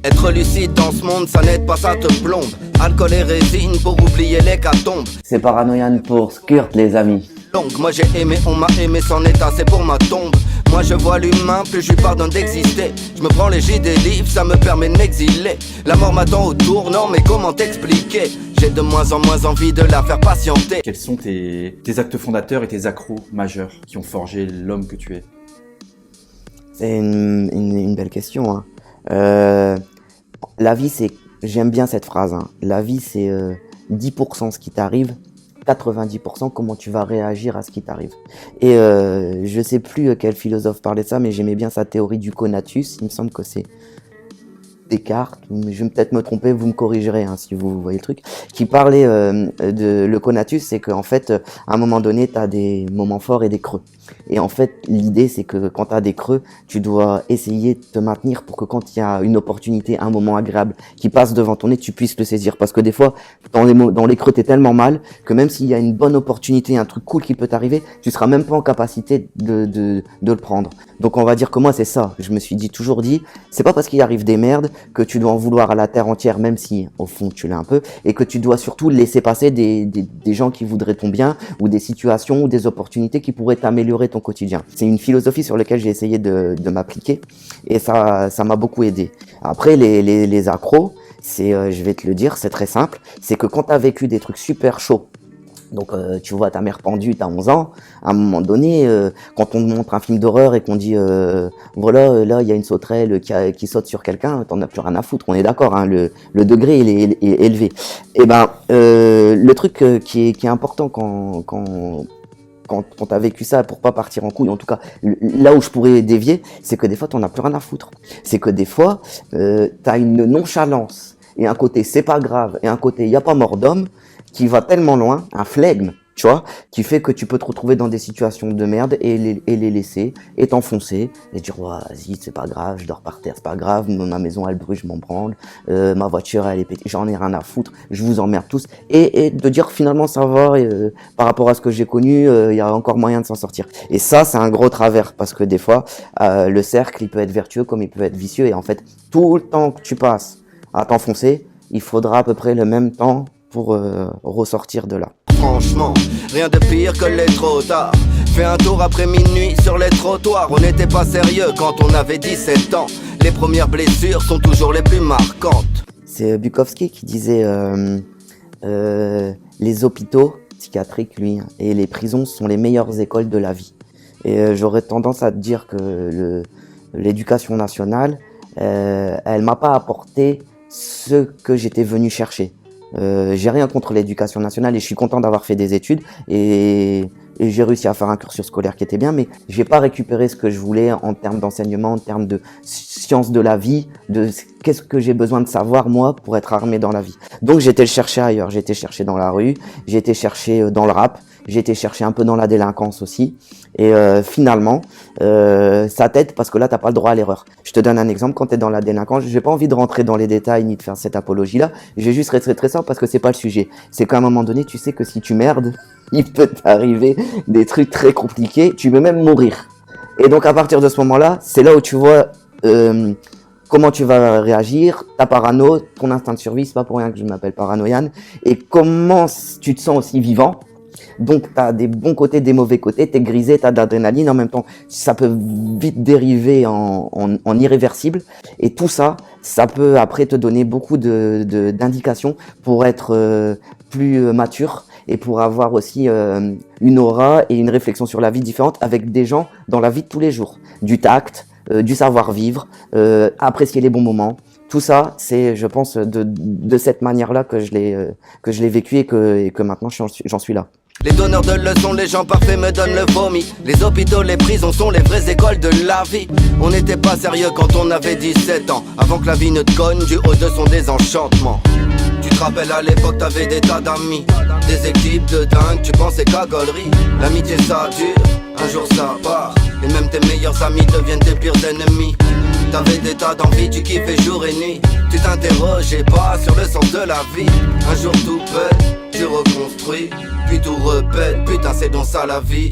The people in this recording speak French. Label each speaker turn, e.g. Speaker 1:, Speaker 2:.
Speaker 1: Être lucide dans ce monde, ça n'aide pas, ça te plombe. Alcool et résine pour oublier l'hécatombe.
Speaker 2: C'est Paranoïan pour Skurt, les amis.
Speaker 1: Donc moi j'ai aimé, on m'a aimé, c'en est assez pour ma tombe. Moi je vois l'humain, plus je lui pardonne d'exister. Je me prends léger des livres, ça me permet de m'exiler. La mort m'attend au tournant, mais comment t'expliquer? J'ai de moins en moins envie de la faire patienter.
Speaker 3: Quels sont tes actes fondateurs et tes accros majeurs qui ont forgé l'homme que tu es?
Speaker 2: C'est une belle question, hein. La vie, c'est... J'aime bien cette phrase, hein. La vie, c'est 10% ce qui t'arrive, 90% comment tu vas réagir à ce qui t'arrive. Et je sais plus quel philosophe parlait de ça, mais j'aimais bien sa théorie du conatus. Il me semble que c'est Descartes, je vais peut-être me tromper, vous me corrigerez hein, si vous voyez le truc, qui parlait de le conatus, c'est qu'en fait, à un moment donné, tu as des moments forts et des creux. Et en fait, l'idée, c'est que quand tu as des creux, tu dois essayer de te maintenir pour que quand il y a une opportunité, un moment agréable qui passe devant ton nez, tu puisses le saisir. Parce que des fois, dans les creux, t'es tellement mal que même s'il y a une bonne opportunité, un truc cool qui peut t'arriver, tu seras même pas en capacité de le prendre. Donc on va dire que moi, c'est ça. Je me suis toujours dit, c'est pas parce qu'il arrive des merdes que tu dois en vouloir à la terre entière, même si au fond tu l'as un peu, et que tu dois surtout laisser passer des gens qui voudraient ton bien, ou des situations ou des opportunités qui pourraient t'améliorer ton quotidien. C'est une philosophie sur laquelle j'ai essayé de m'appliquer, et ça m'a beaucoup aidé. Après, les accros, c'est, je vais te le dire, c'est très simple, c'est que quand tu as vécu des trucs super chauds, donc tu vois ta mère pendue, t'as 11 ans, à un moment donné, quand on te montre un film d'horreur et qu'on dit voilà, là il y a une sauterelle qui saute sur quelqu'un, t'en as plus rien à foutre, on est d'accord, hein, le degré il est élevé. Et ben le truc qui est important quand t'as vécu ça, pour pas partir en couille, en tout cas là où je pourrais dévier, c'est que des fois t'en as plus rien à foutre. C'est que des fois t'as une nonchalance et un côté c'est pas grave et un côté y a pas mort d'homme qui va tellement loin, un flegme, tu vois, qui fait que tu peux te retrouver dans des situations de merde et les laisser, et t'enfoncer, et dire, ouais, vas-y, c'est pas grave, je dors par terre, c'est pas grave, ma maison elle brûle, je m'en branle, ma voiture elle est pétée, j'en ai rien à foutre, je vous emmerde tous, et de dire finalement ça va, par rapport à ce que j'ai connu, il y a encore moyen de s'en sortir. Et ça, c'est un gros travers, parce que des fois, le cercle, il peut être vertueux comme il peut être vicieux, et en fait, tout le temps que tu passes à t'enfoncer, il faudra à peu près le même temps pour ressortir de là.
Speaker 1: Franchement, rien de pire que les trop tard. Fais un tour après minuit sur les trottoirs. On n'était pas sérieux quand on avait 17 ans. Les premières blessures sont toujours les plus marquantes.
Speaker 2: C'est Bukowski qui disait les hôpitaux psychiatriques, lui, et les prisons sont les meilleures écoles de la vie. Et j'aurais tendance à te dire que l'éducation nationale, elle m'a pas apporté ce que j'étais venu chercher. J'ai rien contre l'éducation nationale et je suis content d'avoir fait des études et j'ai réussi à faire un cursus scolaire qui était bien, mais j'ai pas récupéré ce que je voulais en termes d'enseignement, en termes de sciences de la vie, de qu'est-ce que j'ai besoin de savoir moi pour être armé dans la vie. Donc j'ai été le chercher ailleurs, j'ai été chercher dans la rue, j'ai été chercher dans le rap, j'ai été chercher un peu dans la délinquance aussi, et finalement ça t'aide parce que là t'as pas le droit à l'erreur. Je te donne un exemple, quand t'es dans la délinquance, j'ai pas envie de rentrer dans les détails ni de faire cette apologie là, je vais juste rester très simple parce que c'est pas le sujet. C'est qu'à un moment donné tu sais que si tu merdes, il peut t'arriver des trucs très compliqués, tu peux même mourir. Et donc à partir de ce moment-là, c'est là où tu vois comment tu vas réagir, ta parano, ton instinct de survie, c'est pas pour rien que je m'appelle Paranoïan, et comment tu te sens aussi vivant. Donc t'as des bons côtés, des mauvais côtés, t'es grisé, t'as de l'adrénaline, en même temps ça peut vite dériver en irréversible, et tout ça, ça peut après te donner beaucoup d'indications pour être plus mature, et pour avoir aussi une aura et une réflexion sur la vie différente avec des gens dans la vie de tous les jours. Du tact, du savoir-vivre, apprécier les bons moments. Tout ça, c'est, je pense, de cette manière-là que je l'ai vécu et que maintenant j'en suis là.
Speaker 1: Les donneurs de leçons, les gens parfaits me donnent le vomi. Les hôpitaux, les prisons sont les vraies écoles de la vie. On n'était pas sérieux quand on avait 17 ans, avant que la vie ne te cogne du haut de son désenchantement. Tu te rappelles à l'époque t'avais des tas d'amis, des équipes de dingue, tu pensais qu'à gaulerie. L'amitié ça dure, un jour ça part, et même tes meilleurs amis deviennent tes pires ennemis. T'avais des tas d'envie, tu kiffais jour et nuit. Tu t'interrogeais pas sur le sens de la vie. Un jour tout pète, tu reconstruis, puis tout repète, putain c'est donc ça la vie.